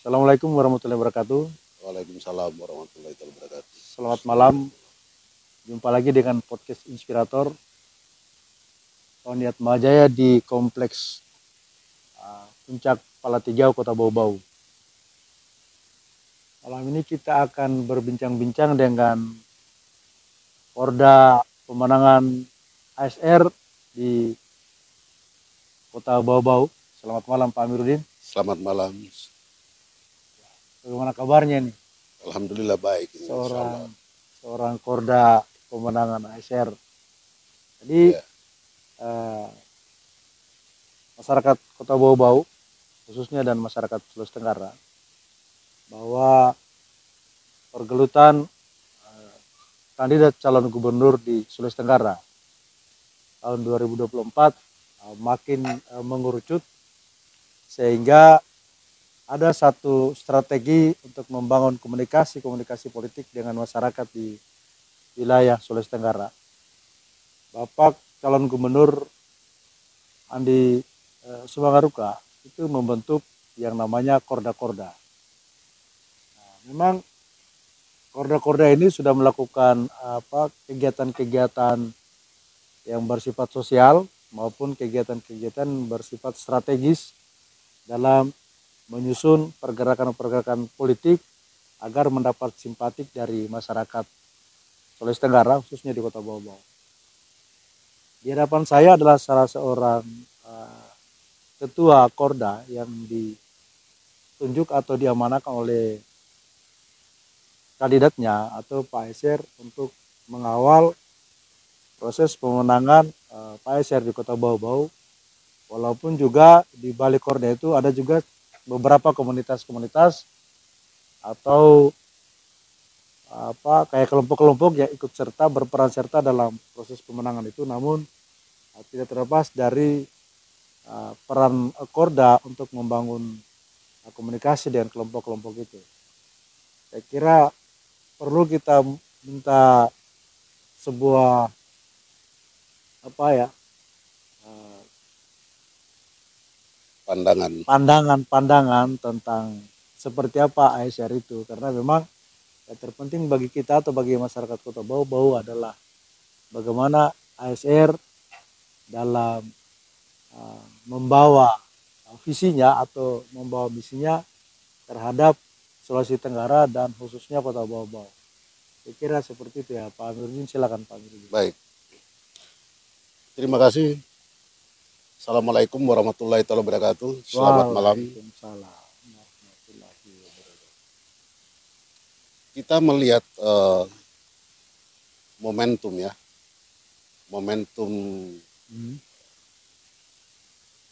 Assalamualaikum warahmatullahi wabarakatuh. Waalaikumsalam warahmatullahi wabarakatuh. Selamat malam. Jumpa lagi dengan podcast Inspirator Tony Atmajaya di Kompleks Puncak Palatijau, Kota Bau-Bau. Malam ini kita akan berbincang-bincang dengan Porda Pemenangan ASR di Kota Bau-Bau. Selamat malam Pak Amiruddin. Selamat malam. Bagaimana kabarnya nih? Alhamdulillah baik. Seorang Korda Pemenangan ASR. Jadi masyarakat Kota Bau-Bau khususnya dan masyarakat Sulawesi Tenggara bahwa pergelutan kandidat calon gubernur di Sulawesi Tenggara tahun 2024 makin mengerucut, sehingga ada satu strategi untuk membangun komunikasi politik dengan masyarakat di wilayah Sulawesi Tenggara. Bapak calon gubernur Andi Sumagaruka itu membentuk yang namanya Korda-Korda. Nah, memang Korda-Korda ini sudah melakukan kegiatan-kegiatan yang bersifat sosial maupun kegiatan-kegiatan bersifat strategis dalam menyusun pergerakan-pergerakan politik agar mendapat simpatik dari masyarakat Sulawesi Tenggara, khususnya di Kota Bau-Bau. Di hadapan saya adalah salah seorang ketua Korda yang ditunjuk atau diamanahkan oleh kandidatnya atau Pak Eser untuk mengawal proses pemenangan Pak Eser di Kota Bau-Bau. Walaupun juga di balik Korda itu ada juga beberapa komunitas-komunitas atau kayak kelompok-kelompok yang ikut serta berperan serta dalam proses pemenangan itu, namun tidak terlepas dari peran Korda untuk membangun komunikasi dengan kelompok-kelompok itu. Saya kira perlu kita minta sebuah pandangan tentang seperti apa ASR itu, karena memang yang terpenting bagi kita atau bagi masyarakat Kota Bau-Bau adalah bagaimana ASR dalam membawa visinya atau membawa misinya terhadap Sulawesi Tenggara dan khususnya Kota Bau-Bau. Saya kira seperti itu ya Pak Amiruddin, silakan Pak Amiruddin. Baik. Terima kasih. Assalamualaikum warahmatullahi wabarakatuh. Selamat malam. Kita melihat momentum ya, momentum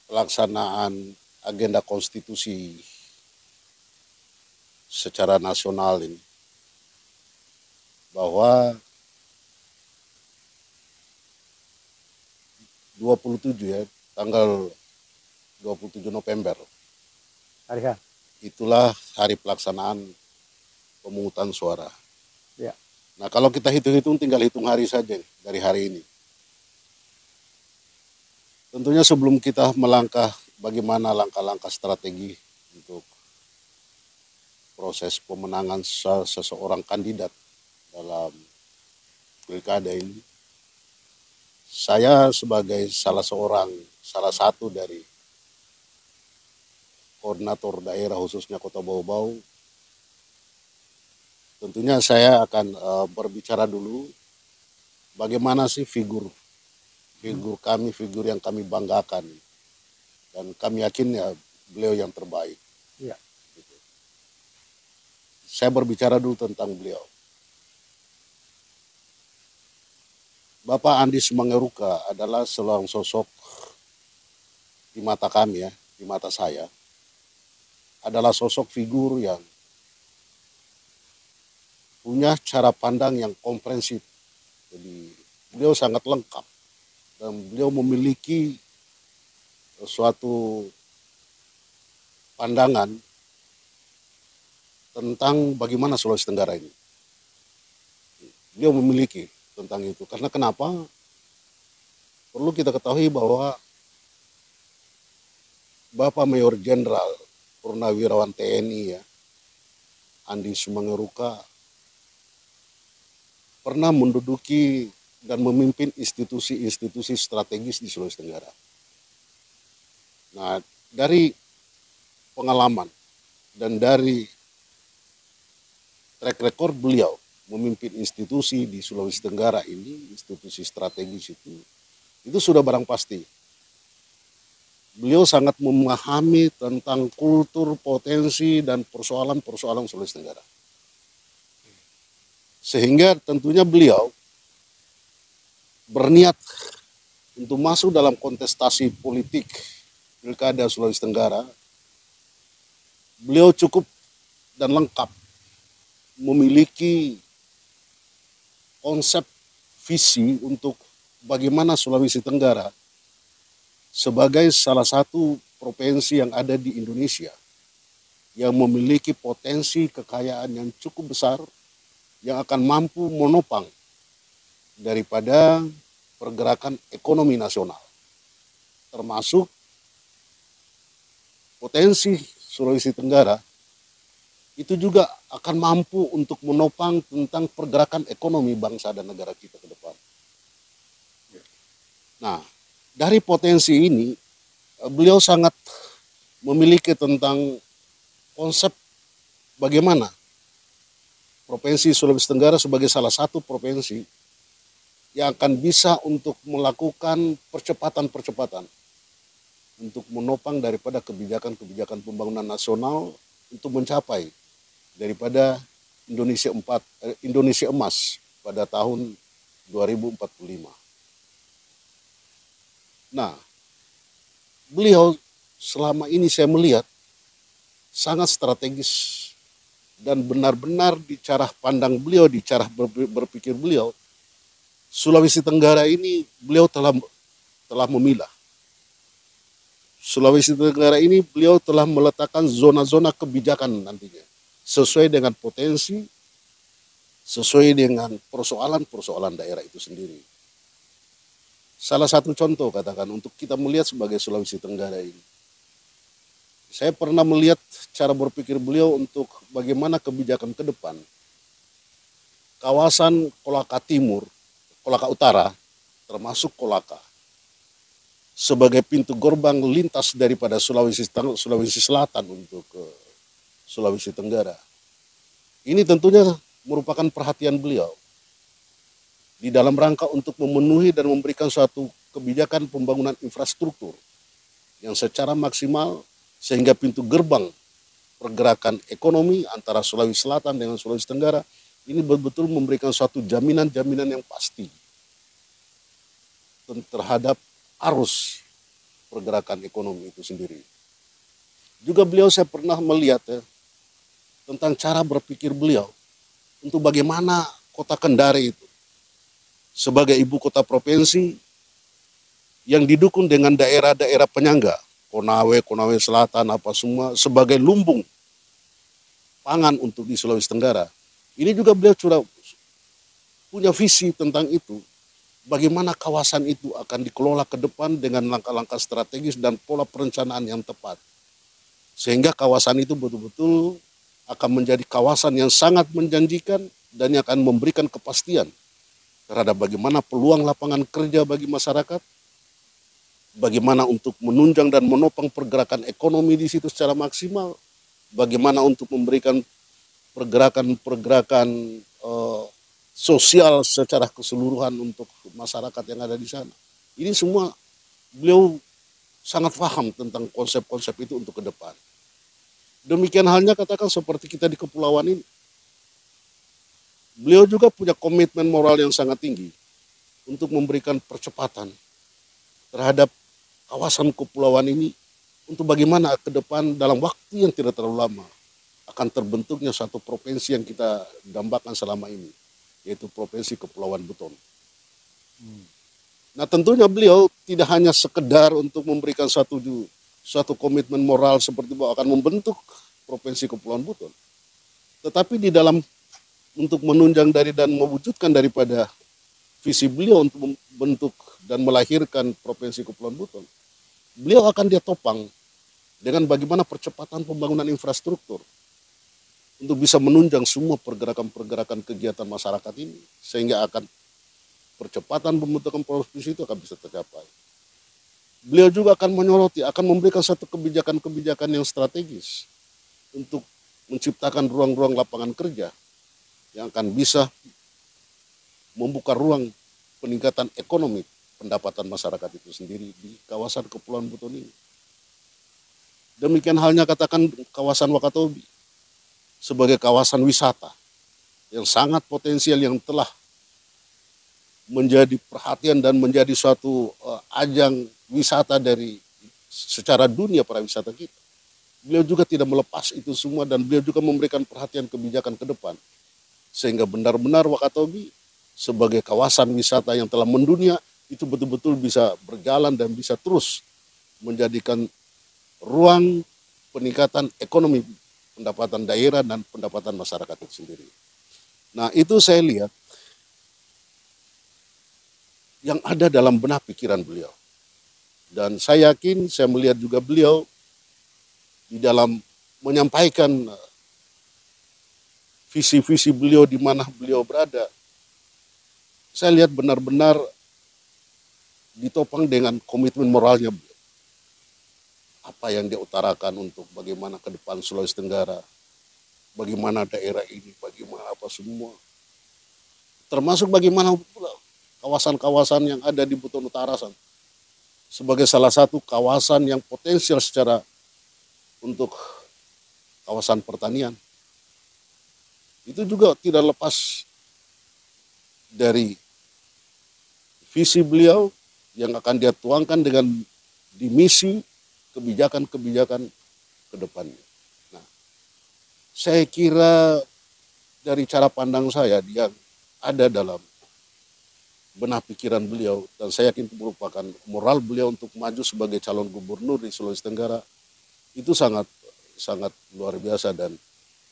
pelaksanaan agenda konstitusi secara nasional ini, bahwa 27 ya, tanggal 27 November itulah hari pelaksanaan pemungutan suara. Ya. Nah, kalau kita hitung-hitung tinggal hitung hari saja dari hari ini. Tentunya sebelum kita melangkah bagaimana langkah-langkah strategi untuk proses pemenangan seseorang kandidat dalam pilkada ini, saya sebagai salah satu dari koordinator daerah khususnya Kota Bau-Bau, tentunya saya akan berbicara dulu bagaimana sih figur kami, figur yang kami banggakan dan kami yakin ya beliau yang terbaik. Ya. Gitu. Saya berbicara dulu tentang beliau. Bapak Andi Sumagaruka adalah seorang sosok di mata kami ya, di mata saya, adalah sosok figur yang punya cara pandang yang komprehensif. Jadi beliau sangat lengkap dan beliau memiliki suatu pandangan tentang bagaimana Sulawesi Tenggara ini. Beliau memiliki tentang itu. Karena kenapa? Perlu kita ketahui bahwa Bapak Mayor Jenderal purnawirawan TNI ya, Andi Sumangeruka, pernah menduduki dan memimpin institusi-institusi strategis di Sulawesi Tenggara. Nah, dari pengalaman dan dari track record beliau memimpin institusi di Sulawesi Tenggara ini, institusi strategis itu sudah barang pasti. Beliau sangat memahami tentang kultur, potensi, dan persoalan-persoalan Sulawesi Tenggara. Sehingga tentunya beliau berniat untuk masuk dalam kontestasi politik Pilkada Sulawesi Tenggara. Beliau cukup dan lengkap memiliki konsep visi untuk bagaimana Sulawesi Tenggara sebagai salah satu provinsi yang ada di Indonesia yang memiliki potensi kekayaan yang cukup besar yang akan mampu menopang daripada pergerakan ekonomi nasional, termasuk potensi Sulawesi Tenggara itu juga akan mampu untuk menopang tentang pergerakan ekonomi bangsa dan negara kita ke depan. Nah, dari potensi ini, beliau sangat memiliki tentang konsep bagaimana Provinsi Sulawesi Tenggara sebagai salah satu provinsi yang akan bisa untuk melakukan percepatan-percepatan untuk menopang daripada kebijakan-kebijakan pembangunan nasional untuk mencapai daripada Indonesia Emas pada tahun 2045. Nah, beliau selama ini saya melihat sangat strategis dan benar-benar di cara pandang beliau, di cara berpikir beliau, Sulawesi Tenggara ini beliau telah memilah. Sulawesi Tenggara ini beliau telah meletakkan zona-zona kebijakan nantinya sesuai dengan potensi, sesuai dengan persoalan-persoalan daerah itu sendiri. Salah satu contoh katakan untuk kita melihat sebagai Sulawesi Tenggara ini. Saya pernah melihat cara berpikir beliau untuk bagaimana kebijakan ke depan. Kawasan Kolaka Timur, Kolaka Utara, termasuk Kolaka, sebagai pintu gerbang lintas daripada Sulawesi Selatan untuk ke Sulawesi Tenggara. Ini tentunya merupakan perhatian beliau di dalam rangka untuk memenuhi dan memberikan suatu kebijakan pembangunan infrastruktur yang secara maksimal sehingga pintu gerbang pergerakan ekonomi antara Sulawesi Selatan dengan Sulawesi Tenggara ini betul-betul memberikan suatu jaminan-jaminan yang pasti terhadap arus pergerakan ekonomi itu sendiri. Juga beliau saya pernah melihat tentang cara berpikir beliau untuk bagaimana kota Kendari itu sebagai ibu kota provinsi yang didukung dengan daerah-daerah penyangga, Konawe Selatan, apa semua sebagai lumbung pangan untuk di Sulawesi Tenggara. Ini juga beliau punya visi tentang itu. Bagaimana kawasan itu akan dikelola ke depan dengan langkah-langkah strategis dan pola perencanaan yang tepat. Sehingga kawasan itu betul-betul akan menjadi kawasan yang sangat menjanjikan dan yang akan memberikan kepastian terhadap bagaimana peluang lapangan kerja bagi masyarakat, bagaimana untuk menunjang dan menopang pergerakan ekonomi di situ secara maksimal, bagaimana untuk memberikan pergerakan sosial secara keseluruhan untuk masyarakat yang ada di sana. Ini semua beliau sangat paham tentang konsep-konsep itu untuk ke depan. Demikian halnya katakan seperti kita di kepulauan ini. Beliau juga punya komitmen moral yang sangat tinggi untuk memberikan percepatan terhadap kawasan kepulauan ini untuk bagaimana ke depan dalam waktu yang tidak terlalu lama akan terbentuknya satu provinsi yang kita dambakan selama ini, yaitu Provinsi Kepulauan Buton. Nah tentunya beliau tidak hanya sekedar untuk memberikan suatu komitmen moral seperti bahwa akan membentuk Provinsi Kepulauan Buton, tetapi di dalam untuk menunjang dari dan mewujudkan daripada visi beliau untuk membentuk dan melahirkan Provinsi Kepulauan Buton, beliau akan dia topang dengan bagaimana percepatan pembangunan infrastruktur untuk bisa menunjang semua pergerakan-pergerakan kegiatan masyarakat ini, sehingga akan percepatan pembentukan provinsi itu akan bisa tercapai. Beliau juga akan menyoroti, akan memberikan satu kebijakan-kebijakan yang strategis untuk menciptakan ruang-ruang lapangan kerja yang akan bisa membuka ruang peningkatan ekonomi pendapatan masyarakat itu sendiri di kawasan Kepulauan Buton ini. Demikian halnya katakan kawasan Wakatobi sebagai kawasan wisata yang sangat potensial, yang telah menjadi perhatian dan menjadi suatu ajang wisata dari secara dunia para wisata kita. Beliau juga tidak melepas itu semua dan beliau juga memberikan perhatian kebijakan ke depan. Sehingga benar-benar Wakatobi sebagai kawasan wisata yang telah mendunia itu betul-betul bisa berjalan dan bisa terus menjadikan ruang peningkatan ekonomi pendapatan daerah dan pendapatan masyarakat itu sendiri. Nah, itu saya lihat yang ada dalam benak pikiran beliau. Dan saya yakin, saya melihat juga beliau di dalam menyampaikan visi-visi beliau di mana beliau berada. Saya lihat benar-benar ditopang dengan komitmen moralnya beliau. Apa yang dia utarakan untuk bagaimana ke depan Sulawesi Tenggara, bagaimana daerah ini, bagaimana apa semua. Termasuk bagaimana pula kawasan-kawasan yang ada di Buton Utara sana. Sebagai salah satu kawasan yang potensial secara untuk kawasan pertanian. Itu juga tidak lepas dari visi beliau yang akan dia tuangkan dengan di misi kebijakan-kebijakan ke depannya. Nah, saya kira dari cara pandang saya yang ada dalam benak pikiran beliau, dan saya yakin itu merupakan moral beliau untuk maju sebagai calon gubernur di Sulawesi Tenggara, itu sangat luar biasa dan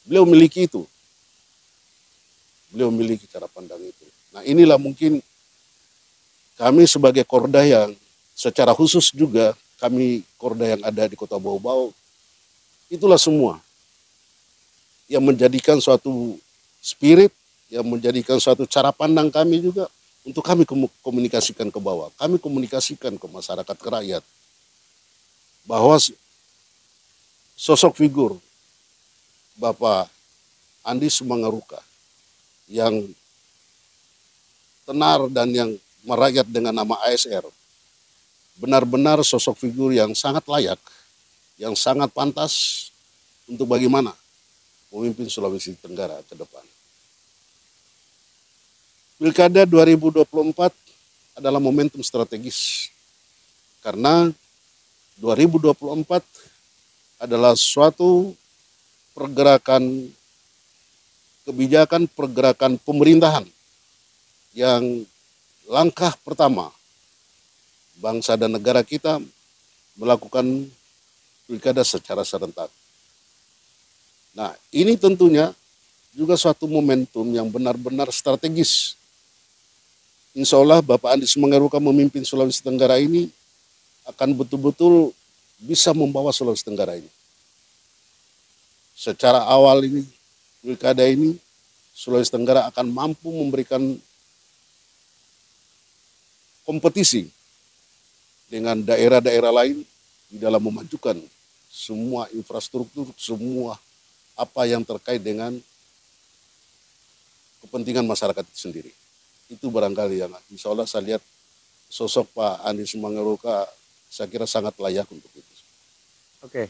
beliau memiliki itu. Beliau memiliki cara pandang itu. Nah, inilah mungkin kami sebagai Korda yang secara khusus juga kami Korda yang ada di Kota Bau-Bau, itulah semua yang menjadikan suatu spirit, yang menjadikan suatu cara pandang kami juga untuk kami komunikasikan ke bawah, kami komunikasikan ke masyarakat, ke rakyat, bahwa sosok figur Bapak Andi Sumangaruka yang tenar dan yang merakyat dengan nama ASR, benar-benar sosok figur yang sangat layak, yang sangat pantas untuk bagaimana memimpin Sulawesi Tenggara ke depan. Pilkada 2024 adalah momentum strategis karena 2024 adalah suatu pergerakan kebijakan, pergerakan pemerintahan yang langkah pertama bangsa dan negara kita melakukan pilkada secara serentak. Nah, ini tentunya juga suatu momentum yang benar-benar strategis. Insya Allah Bapak Andi Sumangaruka memimpin Sulawesi Tenggara ini akan betul-betul bisa membawa Sulawesi Tenggara ini. Secara awal ini, pilkada ini, Sulawesi Tenggara akan mampu memberikan kompetisi dengan daerah-daerah lain di dalam memajukan semua infrastruktur, semua apa yang terkait dengan kepentingan masyarakat itu sendiri. Itu barangkali yang insya Allah saya lihat sosok Pak Andi Sumangaruka saya kira sangat layak untuk itu. Oke.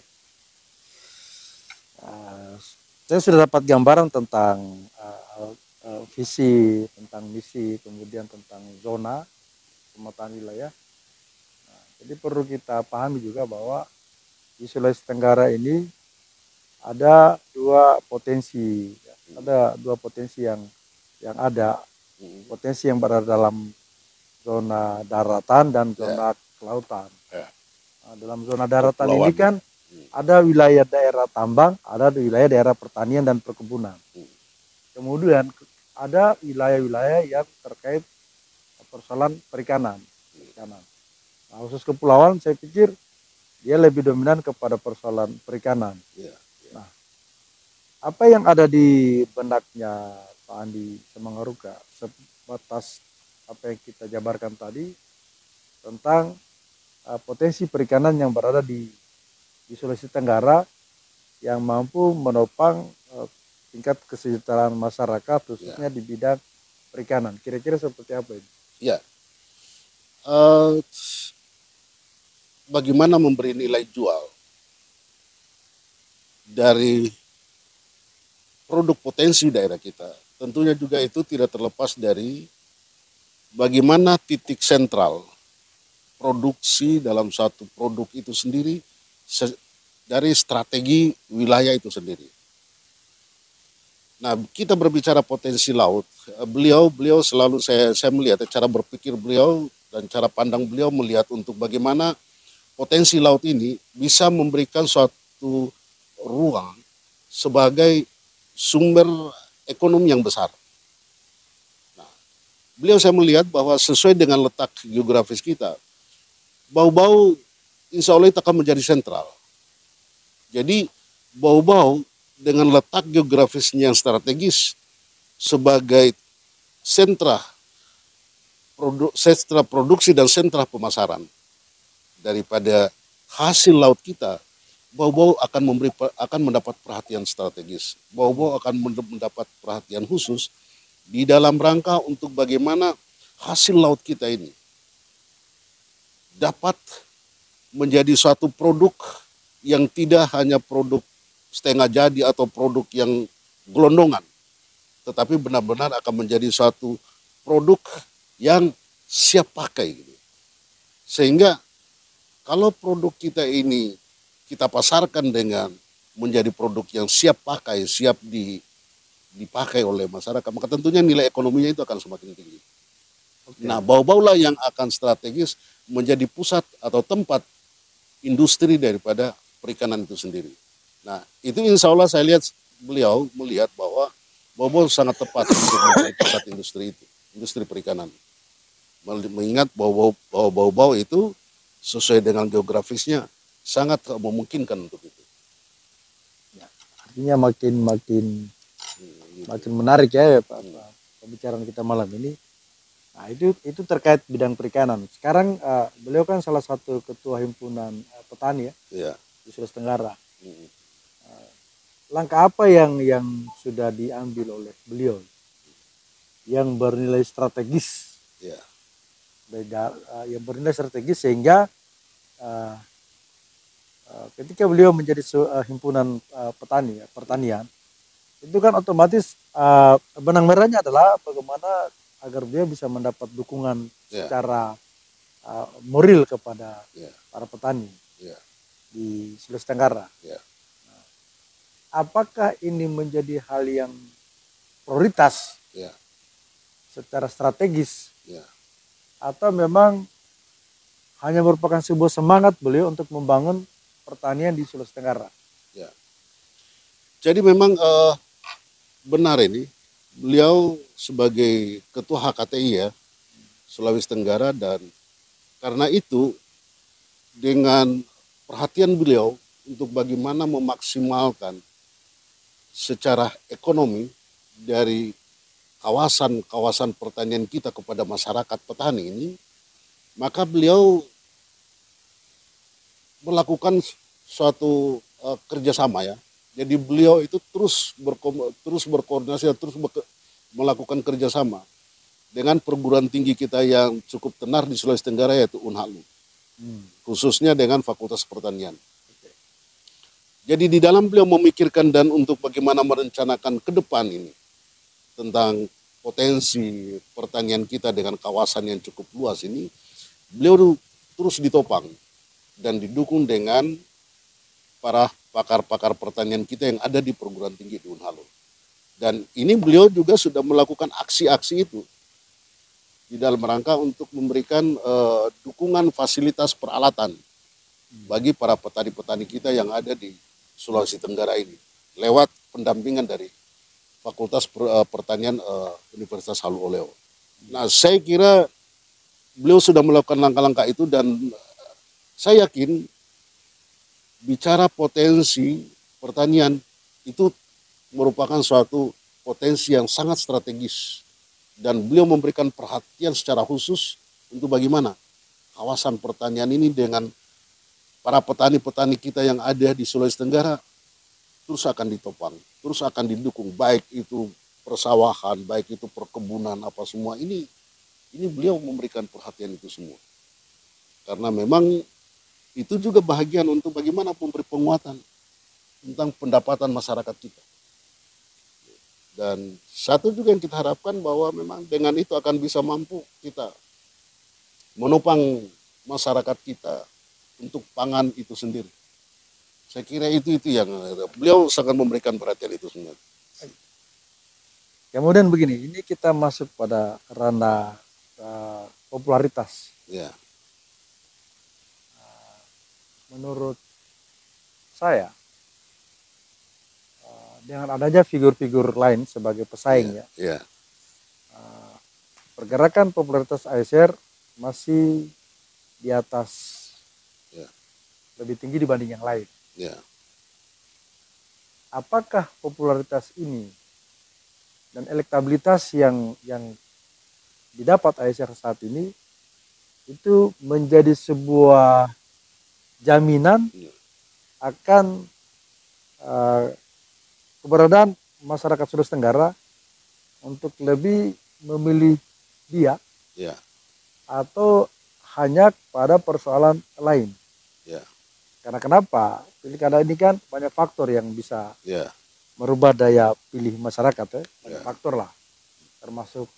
Saya sudah dapat gambaran tentang visi, tentang misi, kemudian tentang zona pemetaan wilayah. Nah, jadi perlu kita pahami juga bahwa di Sulawesi Tenggara ini ada dua potensi, ada dua potensi yang ada, potensi yang berada dalam zona daratan dan zona kelautan. Nah, dalam zona daratan ini kan ada wilayah daerah tambang, ada wilayah daerah pertanian dan perkebunan. Kemudian ada wilayah-wilayah yang terkait persoalan perikanan. Nah, khusus kepulauan saya pikir dia lebih dominan kepada persoalan perikanan. Ya, ya. Nah, apa yang ada di benaknya Pak Andi Semangaruka sebatas apa yang kita jabarkan tadi tentang potensi perikanan yang berada di Sulawesi Tenggara yang mampu menopang tingkat kesejahteraan masyarakat khususnya di bidang perikanan. Kira-kira seperti apa ini? Ya. Eh, Bagaimana memberi nilai jual dari produk potensi daerah kita. Tentunya juga itu tidak terlepas dari bagaimana titik sentral produksi dalam satu produk itu sendiri dari strategi wilayah itu sendiri. Nah, kita berbicara potensi laut, beliau selalu saya melihat cara berpikir beliau dan cara pandang beliau melihat untuk bagaimana potensi laut ini bisa memberikan suatu ruang sebagai sumber ekonomi yang besar. Nah, saya melihat bahwa sesuai dengan letak geografis kita, Bau-Bau insya Allah itu akan menjadi sentral. Jadi Bau-Bau dengan letak geografisnya yang strategis sebagai sentra produksi dan sentra pemasaran daripada hasil laut kita, Bau-Bau akan mendapat perhatian strategis. Bau-Bau akan mendapat perhatian khusus di dalam rangka untuk bagaimana hasil laut kita ini dapat menjadi suatu produk yang tidak hanya produk setengah jadi atau produk yang gelondongan, tetapi benar-benar akan menjadi suatu produk yang siap pakai. Sehingga kalau produk kita ini kita pasarkan dengan menjadi produk yang siap pakai, siap dipakai oleh masyarakat, maka tentunya nilai ekonominya itu akan semakin tinggi. Okay. Nah, Bau-Bau lah yang akan strategis menjadi pusat atau tempat industri daripada perikanan itu sendiri. Nah, itu insya Allah saya lihat beliau melihat bahwa Bau-Bau sangat tepat untuk menjadi pusat industri itu, industri perikanan. Mengingat bahwa Bau-Bau itu sesuai dengan geografisnya sangat memungkinkan untuk itu. Ya, artinya makin menarik ya Pak pembicaraan kita malam ini. Nah, itu terkait bidang perikanan. Sekarang beliau kan salah satu ketua himpunan petani ya, di Sulawesi Tenggara. Langkah apa yang sudah diambil oleh beliau yang bernilai strategis? Ya. Yang bernilai strategis sehingga ketika beliau menjadi himpunan petani pertanian itu kan otomatis benang merahnya adalah bagaimana agar dia bisa mendapat dukungan secara moral kepada para petani di Sulawesi Tenggara. Nah, apakah ini menjadi hal yang prioritas secara strategis? Atau memang hanya merupakan sebuah semangat beliau untuk membangun pertanian di Sulawesi Tenggara? Ya. Jadi memang benar ini, beliau sebagai ketua HKTI Sulawesi Tenggara, dan karena itu dengan perhatian beliau untuk bagaimana memaksimalkan secara ekonomi dari kawasan pertanian kita kepada masyarakat petani ini, maka beliau melakukan suatu kerjasama ya. Jadi beliau itu terus berkoordinasi, terus melakukan kerjasama dengan perguruan tinggi kita yang cukup tenar di Sulawesi Tenggara, yaitu Unhalu, khususnya dengan Fakultas Pertanian. Jadi di dalam beliau memikirkan dan untuk bagaimana merencanakan ke depan ini tentang potensi pertanian kita dengan kawasan yang cukup luas ini, beliau terus ditopang dan didukung dengan para pakar-pakar pertanian kita yang ada di perguruan tinggi di Unhalu. Dan ini beliau juga sudah melakukan aksi-aksi itu di dalam rangka untuk memberikan dukungan fasilitas peralatan bagi para petani-petani kita yang ada di Sulawesi Tenggara ini lewat pendampingan dari Fakultas Pertanian Universitas Halu Oleo. Nah, saya kira beliau sudah melakukan langkah-langkah itu, dan saya yakin bicara potensi pertanian itu merupakan suatu potensi yang sangat strategis dan beliau memberikan perhatian secara khusus untuk bagaimana kawasan pertanian ini dengan para petani-petani kita yang ada di Sulawesi Tenggara terus akan ditopang, terus akan didukung, baik itu persawahan, baik itu perkebunan, apa semua ini beliau memberikan perhatian itu semua. Karena memang itu juga bahagian untuk bagaimana memberi penguatan tentang pendapatan masyarakat kita. Dan satu juga yang kita harapkan bahwa memang dengan itu akan bisa mampu kita menopang masyarakat kita untuk pangan itu sendiri. Saya kira itu yang beliau sangat memberikan perhatian itu semua. Kemudian begini, ini kita masuk pada ranah popularitas. Ya, Menurut saya, dengan adanya figur-figur lain sebagai pesaing ya, pergerakan popularitas ASR masih di atas, lebih tinggi dibanding yang lain. ya. Apakah popularitas ini dan elektabilitas yang didapat ASR saat ini itu menjadi sebuah jaminan akan keberadaan masyarakat Sulawesi Tenggara untuk lebih memilih dia, Ya, atau hanya pada persoalan lain. ya, Karena kenapa? Pilkada ini kan banyak faktor yang bisa ya, merubah daya pilih masyarakat ya. Banyak Ya. faktor lah, termasuk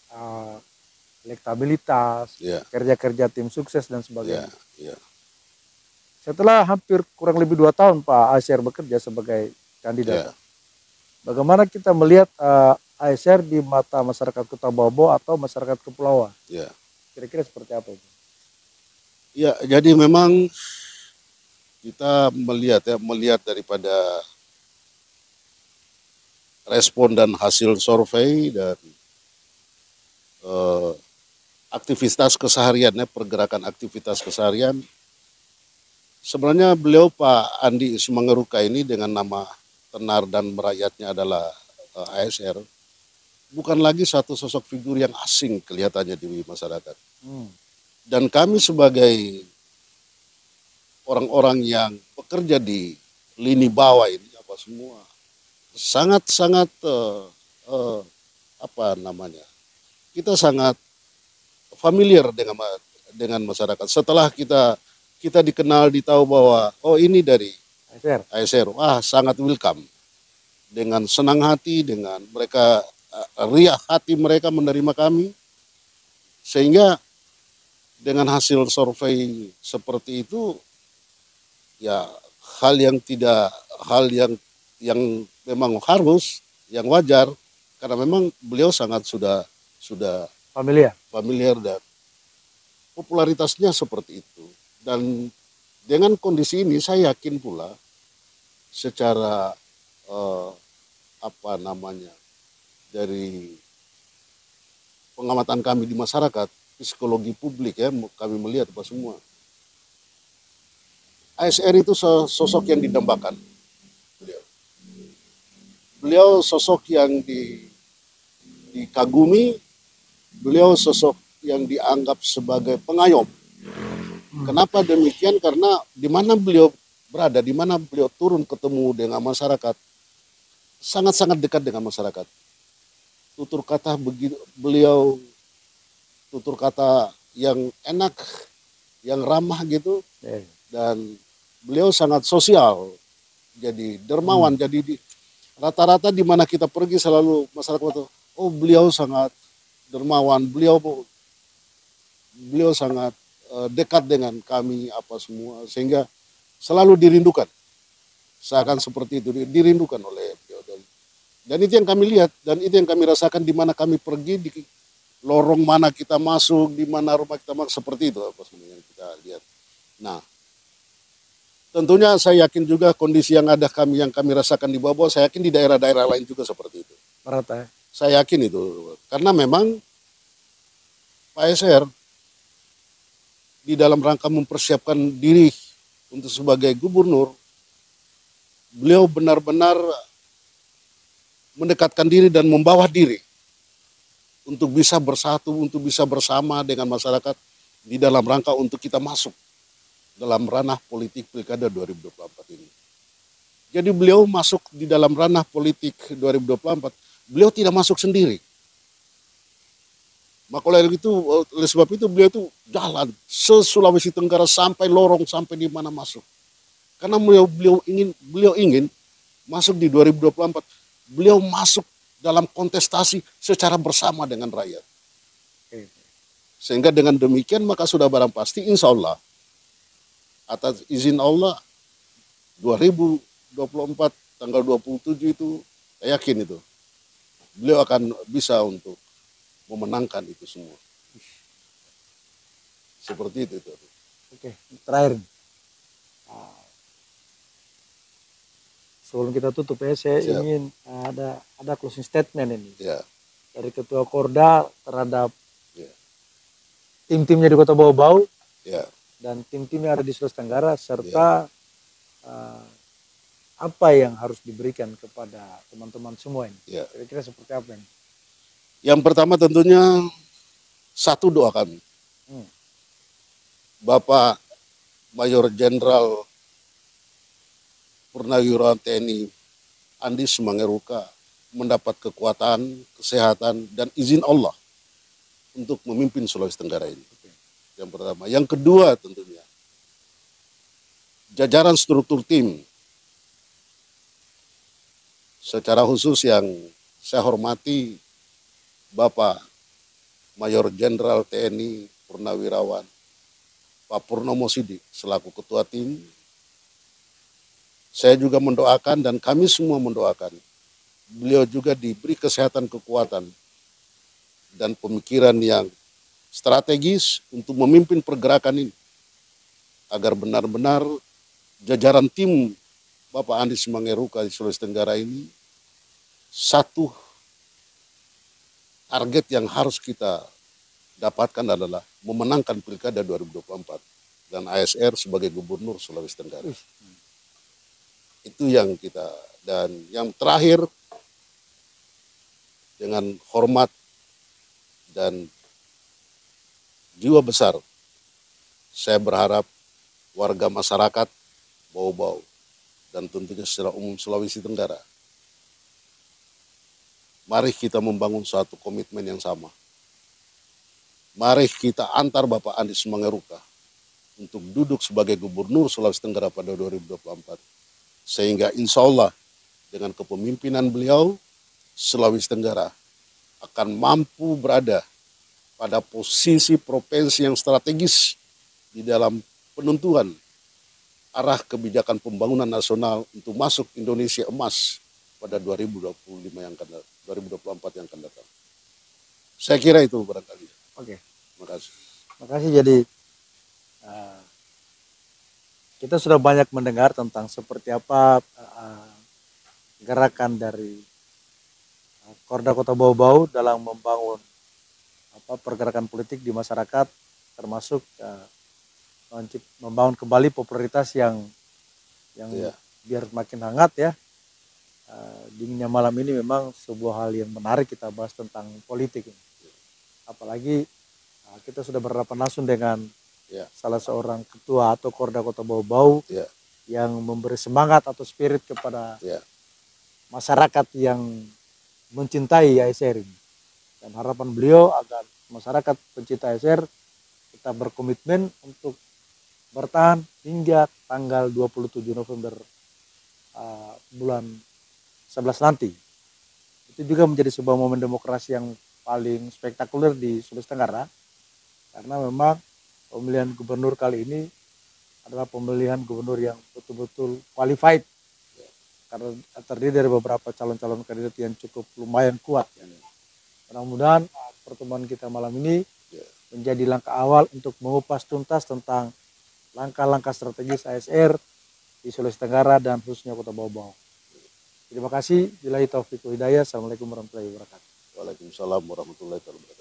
elektabilitas, ya, kerja-kerja tim sukses dan ya, sebagainya. ya, Setelah hampir kurang lebih 2 tahun Pak ASR bekerja sebagai kandidat, ya. bagaimana kita melihat ASR di mata masyarakat Kota Bobo atau masyarakat Kepulauan? Ya. Kira-kira seperti apa itu? Ya, jadi memang kita melihat daripada respon dan hasil survei dan aktivitas keseharian, pergerakan aktivitas keseharian. Sebenarnya beliau Pak Andi Sumangeruka ini dengan nama tenar dan merakyatnya adalah ASR, bukan lagi satu sosok figur yang asing kelihatannya di masyarakat. Dan kami sebagai orang-orang yang bekerja di lini bawah ini apa semua sangat-sangat kita sangat familiar dengan masyarakat. Setelah kita dikenal, ditahu bahwa oh ini dari ASR, wah sangat welcome, dengan senang hati, dengan mereka riah hati mereka menerima kami, sehingga dengan hasil survei seperti itu ya hal yang memang harus, yang wajar, karena memang beliau sangat sudah familiar dan popularitasnya seperti itu. Dan dengan kondisi ini saya yakin pula secara dari pengamatan kami di masyarakat, psikologi publik ya, kami melihat apa semua, ASR itu sosok yang didambakan. Beliau sosok yang dikagumi, beliau sosok yang dianggap sebagai pengayom. Kenapa demikian? Karena di mana beliau berada, di mana beliau turun ketemu dengan masyarakat, sangat-sangat dekat dengan masyarakat. Tutur kata beliau, tutur kata yang enak, yang ramah gitu, dan beliau sangat sosial, jadi dermawan. Jadi rata-rata di mana kita pergi selalu masyarakat itu, oh beliau sangat dermawan, beliau sangat dekat dengan kami apa semua, sehingga selalu dirindukan, seakan seperti itu dirindukan oleh beliau. Dan itu yang kami lihat, dan itu yang kami rasakan di mana kami pergi, di lorong mana kita masuk, di mana rumah kita masuk, seperti itu apa sebenarnya yang kita lihat. Nah, tentunya saya yakin juga kondisi yang kami rasakan di bawah, saya yakin di daerah-daerah lain juga seperti itu. Merata ya? Saya yakin itu, karena memang Pak ASR di dalam rangka mempersiapkan diri untuk sebagai gubernur, beliau benar-benar mendekatkan diri dan membawa diri untuk bisa bersatu, untuk bisa bersama dengan masyarakat di dalam rangka untuk kita masuk dalam ranah politik Pilkada 2024 ini. Jadi beliau masuk di dalam ranah politik 2024, beliau tidak masuk sendiri. Maka oleh sebab itu beliau itu jalan se-Sulawesi Tenggara sampai lorong, sampai di mana masuk. Karena beliau ingin masuk di 2024, beliau masuk dalam kontestasi secara bersama dengan rakyat. Sehingga dengan demikian maka sudah barang pasti insya Allah atas izin Allah 2024 tanggal 27 itu saya yakin itu beliau akan bisa untuk memenangkan itu semua. Seperti itu. Oke, terakhir. Sebelum kita tutup ya, saya ingin ada closing statement ini dari Ketua Korda terhadap tim-timnya di Kota Bau-Bau dan tim-tim yang ada di Sulawesi Tenggara serta apa yang harus diberikan kepada teman-teman semua ini. Kira-kira seperti apa ini? Yang pertama tentunya satu doa kami. Bapak Mayor Jenderal Purnawirawan TNI Andis Mangeruka mendapat kekuatan, kesehatan, dan izin Allah untuk memimpin Sulawesi Tenggara ini. Yang pertama. Yang kedua tentunya jajaran struktur tim secara khusus yang saya hormati Bapak Mayor Jenderal TNI Purnawirawan Pak Purnomo Sidik selaku ketua tim. Saya juga mendoakan dan kami semua mendoakan beliau juga diberi kesehatan, kekuatan dan pemikiran yang strategis untuk memimpin pergerakan ini agar benar-benar jajaran tim Bapak Andis Mangeruka di Sulawesi Tenggara ini satu target yang harus kita dapatkan adalah memenangkan Pilkada 2024 dan ASR sebagai Gubernur Sulawesi Tenggara. Itu yang kita, dan yang terakhir dengan hormat dan jiwa besar saya berharap warga masyarakat Bau-Bau dan tentunya secara umum Sulawesi Tenggara, mari kita membangun suatu komitmen yang sama. Mari kita antar Bapak Andis Mangeruka untuk duduk sebagai Gubernur Sulawesi Tenggara pada 2024. Sehingga insya Allah dengan kepemimpinan beliau, Sulawesi Tenggara akan mampu berada pada posisi provinsi yang strategis di dalam penentuan arah kebijakan pembangunan nasional untuk masuk Indonesia emas pada 2024 yang akan datang. Saya kira itu barangkali. Oke. Terima kasih. Terima kasih. Jadi kita sudah banyak mendengar tentang seperti apa gerakan dari Korda Kota Bau-Bau dalam membangun pergerakan politik di masyarakat, termasuk membangun kembali popularitas yang biar makin hangat ya. Dinginnya malam ini memang sebuah hal yang menarik kita bahas tentang politik ini. Apalagi kita sudah berhadapan langsung dengan salah seorang ketua atau Korda Kota Bau-Bau yang memberi semangat atau spirit kepada masyarakat yang mencintai ASR ini. Dan harapan beliau agar masyarakat pencinta ASR kita berkomitmen untuk bertahan hingga tanggal 27 November bulan 11 nanti. Itu juga menjadi sebuah momen demokrasi yang paling spektakuler di Sulawesi Tenggara, karena memang pemilihan gubernur kali ini adalah pemilihan gubernur yang betul-betul qualified, karena terdiri dari beberapa calon-calon kandidat yang cukup lumayan kuat. Mudah-mudahan pertemuan kita malam ini menjadi langkah awal untuk mengupas tuntas tentang langkah-langkah strategis ASR di Sulawesi Tenggara dan khususnya Kota Bau-Bau. Terima kasih. Billahi taufiq wal hidayah. Assalamualaikum warahmatullahi wabarakatuh. Waalaikumsalam warahmatullahi wabarakatuh.